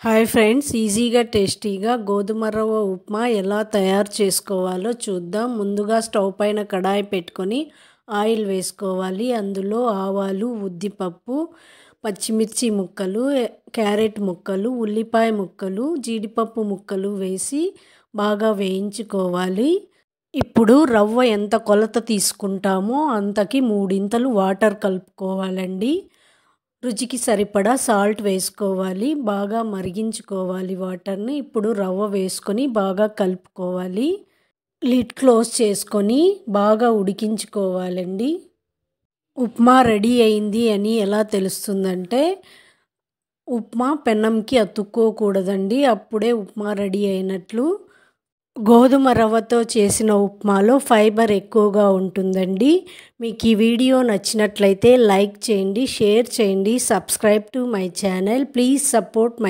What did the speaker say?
Hi friends, ఈజీగా టేస్టీగా గోధుమ రవ్వ ఉప్మా ఎలా తయారు చేసుకోవాలో చూద్దాం. ముందుగా స్టవ్ పైన కడాయి పెట్టుకొని ఆయిల్ వేసుకోవాలి. అందులో ఆవాలు, ఉద్దిపప్పు, పచ్చిమిర్చి ముక్కలు, క్యారెట్ ముక్కలు, ఉల్లిపాయ ముక్కలు, జీడిపప్పు ముక్కలు వేసి బాగా వేయించుకోవాలి. ఇప్పుడు రవ్వ ఎంత కొలత తీసుకుంటామో అంతకి మూడింతలు వాటర్ కలుపుకోవాలండి. రుచికి సరిపడా సాల్ట్ వేసుకోవాలి. బాగా మరిగించుకోవాలి వాటర్ని. ఇప్పుడు రవ్వ వేసుకొని బాగా కలుపుకోవాలి. లిడ్ క్లోజ్ చేసుకొని బాగా ఉడికించుకోవాలండి. ఉప్మా రెడీ అయింది అని ఎలా తెలుస్తుందంటే, ఉప్మా పెనంకి అతుక్కోకూడదండి. అప్పుడే ఉప్మా రెడీ అయినట్లు. గోధుమ రవ్వతో చేసిన ఉప్మాలో ఫైబర్ ఎక్కువగా ఉంటుందండి. మీకు ఈ వీడియో నచ్చినట్లయితే లైక్ చేయండి, షేర్ చేయండి, subscribe to my channel. Please support my